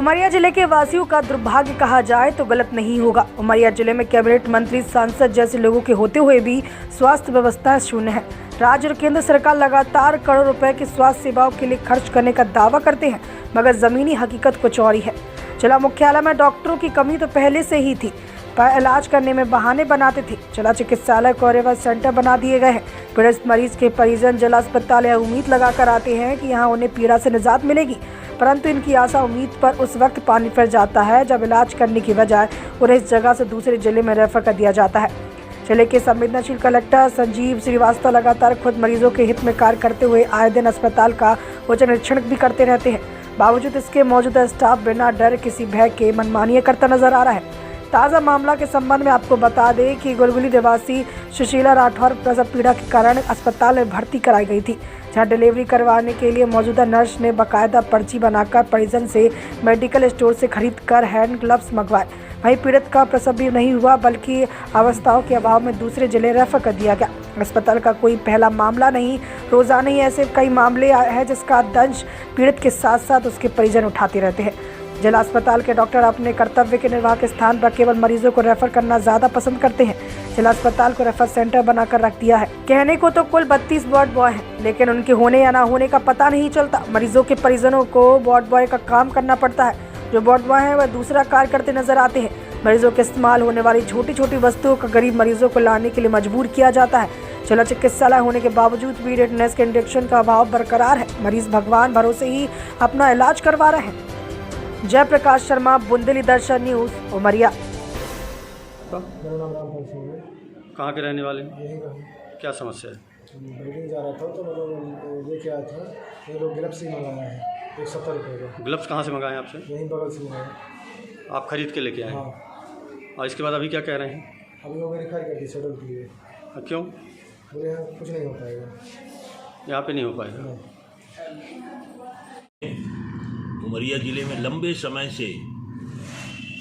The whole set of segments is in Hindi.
उमरिया जिले के वासियों का दुर्भाग्य कहा जाए तो गलत नहीं होगा। उमरिया जिले में कैबिनेट मंत्री, सांसद जैसे लोगों के होते हुए भी स्वास्थ्य व्यवस्था शून्य है। राज्य और केंद्र सरकार लगातार करोड़ों रुपए की स्वास्थ्य सेवाओं के लिए खर्च करने का दावा करते हैं, मगर जमीनी हकीकत कुछ और ही है। जिला मुख्यालय में डॉक्टरों की कमी तो पहले से ही थी, पर इलाज करने में बहाने बनाते थे। जिला चिकित्सालय को रिवर सेंटर बना दिए गए हैं। पीड़ित मरीज के परिजन जिला अस्पताल यह उम्मीद लगाकर आते हैं कि यहाँ उन्हें पीड़ा से निजात मिलेगी, परंतु इनकी आशा उम्मीद पर उस वक्त पानी फिर जाता है जब इलाज करने की बजाय उन्हें इस जगह से दूसरे जिले में रेफर कर दिया जाता है। जिले के संवेदनशील कलेक्टर संजीव श्रीवास्तव लगातार खुद मरीजों के हित में कार्य करते हुए आए दिन अस्पताल का उच्च निरीक्षण भी करते रहते हैं। बावजूद इसके मौजूदा स्टाफ बिना डर किसी भय के मनमानी करता नजर आ रहा है। ताज़ा मामला के संबंध में आपको बता दें कि गुलगुली निवासी सुशीला राठौर प्रसव पीड़ा के कारण अस्पताल में भर्ती कराई गई थी, जहां डिलीवरी करवाने के लिए मौजूदा नर्स ने बाकायदा पर्ची बनाकर परिजन से मेडिकल स्टोर से खरीदकर हैंड ग्लव्स मंगवाए। वहीं पीड़ित का प्रसव भी नहीं हुआ, बल्कि अवस्थाओं के अभाव में दूसरे जिले रेफर कर दिया गया। अस्पताल का कोई पहला मामला नहीं, रोजाना ही ऐसे कई मामले हैं जिसका दंश पीड़ित के साथ साथ उसके परिजन उठाते रहते हैं। जिला अस्पताल के डॉक्टर अपने कर्तव्य के निर्वाह के स्थान पर केवल मरीजों को रेफर करना ज्यादा पसंद करते हैं। जिला अस्पताल को रेफर सेंटर बनाकर रख दिया है। कहने को तो कुल 32 वार्ड बॉय हैं, लेकिन उनके होने या ना होने का पता नहीं चलता। मरीजों के परिजनों को वार्ड बॉय का काम करना पड़ता है। जो वार्ड बॉय है वह दूसरा कार्य करते नजर आते हैं। मरीजों के इस्तेमाल होने वाली छोटी छोटी वस्तुओं का गरीब मरीजों को लाने के लिए मजबूर किया जाता है। जिला चिकित्सालय होने के बावजूद भी रेडनेस के इंजेक्शन का अभाव बरकरार है। मरीज भगवान भरोसे ही अपना इलाज करवा रहे हैं। जयप्रकाश शर्मा, बुंदेली दर्शन न्यूज़, उमरिया। मेरा नाम रामपाल सिंह है। कहाँ के रहने वाले हैं? यहीं का। क्या समस्या है? बिल्डिंग जा रहा था तो मतलब लेके आया था, ये लोग ग्लव्स ही मंगाया है 170 रुपये का। ग्लव्स कहाँ से मंगाए हैं आपसे? यहीं बगल से मंगाया। आप खरीद के लेके आए हैं? हाँ। और इसके बाद अभी क्या कह रहे हैं? अभी वो वेरीफाई कर दी शेड्यूल के लिए। क्यों? बोले यहाँ कुछ नहीं हो पाएगा, यहाँ पे नहीं हो पाएगा। उमरिया ज़िले में लंबे समय से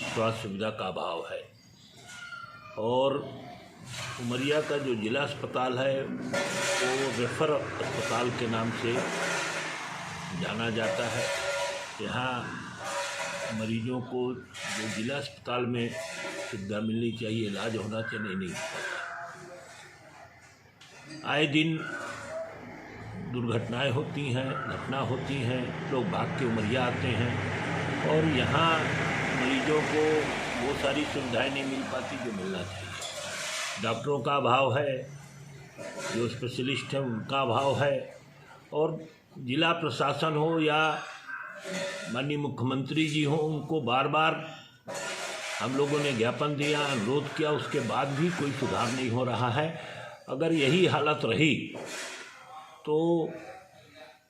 स्वास्थ्य सुविधा का अभाव है और उमरिया का जो जिला अस्पताल है वो रेफर अस्पताल के नाम से जाना जाता है। यहाँ मरीजों को जो जिला अस्पताल में सुविधा मिलनी चाहिए, इलाज होना चाहिए, नहीं आए दिन दुर्घटनाएं होती हैं, घटना होती हैं, लोग भाग के उमरिया आते हैं और यहाँ मरीजों को वो सारी सुविधाएं नहीं मिल पाती जो मिलना चाहिए। डॉक्टरों का अभाव है, जो स्पेशलिस्ट हैं उनका अभाव है और जिला प्रशासन हो या माननीय मुख्यमंत्री जी हो, उनको बार बार हम लोगों ने ज्ञापन दिया, अनुरोध किया, उसके बाद भी कोई सुधार नहीं हो रहा है। अगर यही हालत रही तो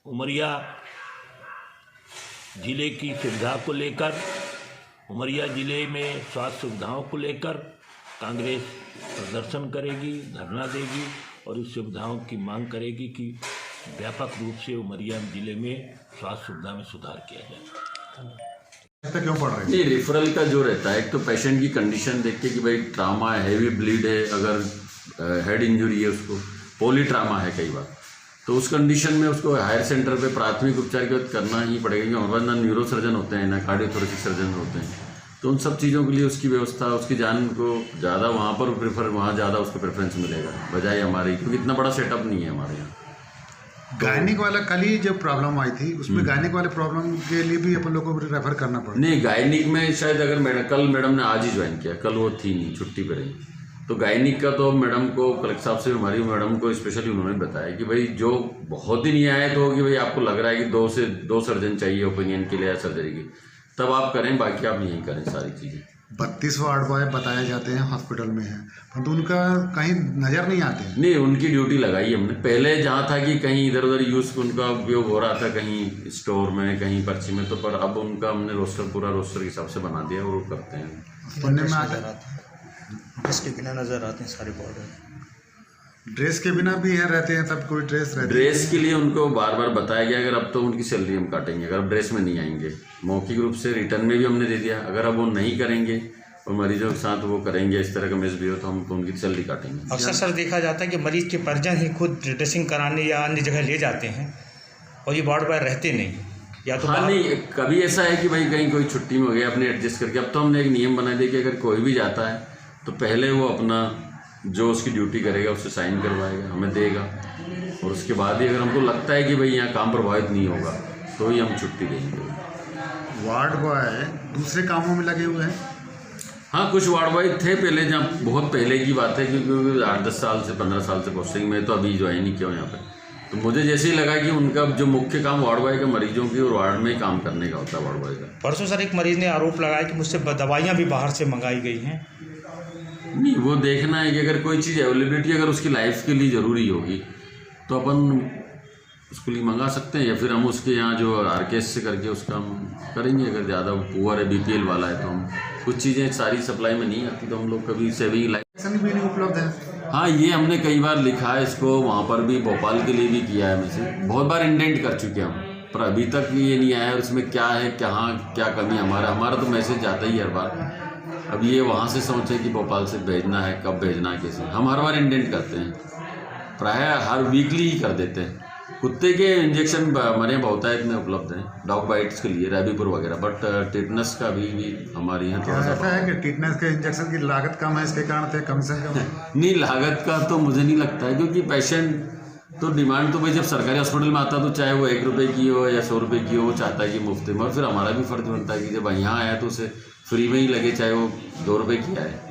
उमरिया ज़िले की सुविधा को लेकर, उमरिया ज़िले में स्वास्थ्य सुविधाओं को लेकर कांग्रेस प्रदर्शन करेगी, धरना देगी और इस सुविधाओं की मांग करेगी कि व्यापक रूप से उमरिया ज़िले में स्वास्थ्य सुविधा में सुधार किया जाए। क्यों पड़ रही है? ये रेफरल का जो रहता है, एक तो पेशेंट की कंडीशन देख के कि भाई ट्रामा है, हैवी ब्लीड है, अगर हेड इंजरी है, उसको पॉली ट्रामा है कई बार, तो उस कंडीशन में उसको हायर सेंटर पे प्राथमिक उपचार के वक्त करना ही पड़ेगा, क्योंकि हमारे ना न्यूरो सर्जन होते हैं ना कार्डियोथोरेसिक सर्जन होते हैं। तो उन सब चीज़ों के लिए उसकी व्यवस्था, उसकी जान को ज़्यादा वहाँ पर प्रेफर, वहाँ ज़्यादा उसको प्रेफरेंस मिलेगा बजाय हमारी, क्योंकि इतना बड़ा सेटअप नहीं है हमारे यहाँ। गायनिक वाला कल ही जब प्रॉब्लम आई थी उसमें गायनिक वाले प्रॉब्लम के लिए भी अपन लोगों को रेफर करना पड़ा। नहीं, गायनिक में शायद अगर कल मैडम ने आज ही ज्वाइन किया, कल वो थी नहीं, छुट्टी पर रही, तो गायनिक का तो मैडम को, कलेक्टर साहब से हमारी मैडम को स्पेशली उन्होंने बताया कि भाई जो बहुत ही नहीं आए तो कि भाई आपको लग रहा है कि 2 से 2 सर्जन चाहिए ओपिनियन के लिए या सर्जरी की, तब आप करें, बाकी आप यहीं करें सारी चीज़ें। 32 वार्ड बॉय बताए जाते हैं हॉस्पिटल में हैं, परंतु उनका कहीं नज़र नहीं आते हैं। नहीं, उनकी ड्यूटी लगाई हमने। पहले जहाँ था कि कहीं इधर उधर यूज़ उनका उपयोग हो रहा था, कहीं स्टोर में, कहीं पर्ची में, तो पर अब उनका हमने रोस्टर, पूरा रोस्टर के हिसाब से बना दिया और वो करते हैं। सुनने में आता है ड्रेस के बिना नज़र आते हैं सारे बॉर्डर। ड्रेस के बिना भी यहाँ रहते हैं, तब कोई ड्रेस रहती है? ड्रेस के लिए उनको बार बार बताया गया, अगर अब तो उनकी सैलरी हम काटेंगे अगर अब ड्रेस में नहीं आएंगे। मौखिक रूप से रिटर्न में भी हमने दे दिया, अगर अब वो नहीं करेंगे और मरीजों के साथ वो करेंगे इस तरह का मिसबिहेव, तो हम तो उनकी सैलरी काटेंगे। अक्सर सर देखा जाता है कि मरीज के परिजन ही खुद ड्रेसिंग कराने या अन्य जगह ले जाते हैं और ये वार्ड बॉय रहते नहीं। या तो हाँ बाहर- नहीं, कभी ऐसा है कि भाई कहीं कोई छुट्टी में हो गया अपने एडजस्ट करके। अब तो हमने एक नियम बना दिया कि अगर कोई भी जाता है तो पहले वो अपना जो उसकी ड्यूटी करेगा उससे साइन करवाएगा, हमें देगा, और उसके बाद ही अगर हमको लगता है कि भाई यहाँ काम प्रभावित नहीं होगा तो ही हम छुट्टी देंगे। वार्ड बॉय दूसरे कामों में लगे हुए हैं। हाँ, कुछ वार्ड बॉय थे पहले, जहाँ बहुत पहले की बात है, क्योंकि 8-10 साल से 15 साल से पोस्टिंग में, तो अभी ज्वाइन नहीं किया यहाँ पे। तो मुझे जैसे ही लगा कि उनका जो मुख्य काम वार्ड बॉय का मरीजों की और वार्ड में ही काम करने का होता है वार्ड बॉय का। परसों सर एक मरीज ने आरोप लगाया कि मुझसे दवाइयाँ भी बाहर से मंगाई गई हैं। नहीं, वो देखना है कि अगर कोई चीज़ अवेलेबिलिटी अगर उसकी लाइफ के लिए ज़रूरी होगी तो अपन उसके लिए मंगा सकते हैं, या फिर हम उसके यहाँ जो RKS से करके उसका हम करेंगे। अगर ज़्यादा पुअर है, BPL वाला है, तो हम कुछ चीज़ें सारी सप्लाई में नहीं आती तो हम लोग कभी सेविंग लाइफ भी नहीं उपलब्ध है। हाँ, ये हमने कई बार लिखा है इसको, वहाँ पर भी भोपाल के लिए भी किया है, मैसेज बहुत बार इंडेंट कर चुके हैं हम, पर अभी तक ये नहीं आया और उसमें क्या है, कहाँ क्या कमी। हमारा तो मैसेज जाता ही हर बार। अब ये वहाँ से सोचे कि भोपाल से भेजना है, कब भेजना है, कैसे। हम हर बार इंडेंट करते हैं, प्रायः हर वीकली ही कर देते हैं। कुत्ते के इंजेक्शन हमारे यहाँ बहुतायत में उपलब्ध हैं, डॉग बाइट्स के लिए, रैबीपुर वगैरह, बट टिटनस का भी हमारे यहाँ थोड़ा सा ऐसा है कि टिटनेस के इंजेक्शन की लागत कम है, इसके कारण से कमीशन कम है। नहीं, लागत का तो मुझे नहीं लगता है, क्योंकि पेशेंट तो डिमांड तो भाई जब सरकारी हॉस्पिटल में आता तो चाहे वो 1 रुपये की हो या 100 रुपये की हो, वो चाहता है कि मुफ्त में, और फिर हमारा भी फर्ज बनता है कि जब यहाँ आया तो उसे फ्री में ही लगे, चाहे वो 2 रुपये की आए।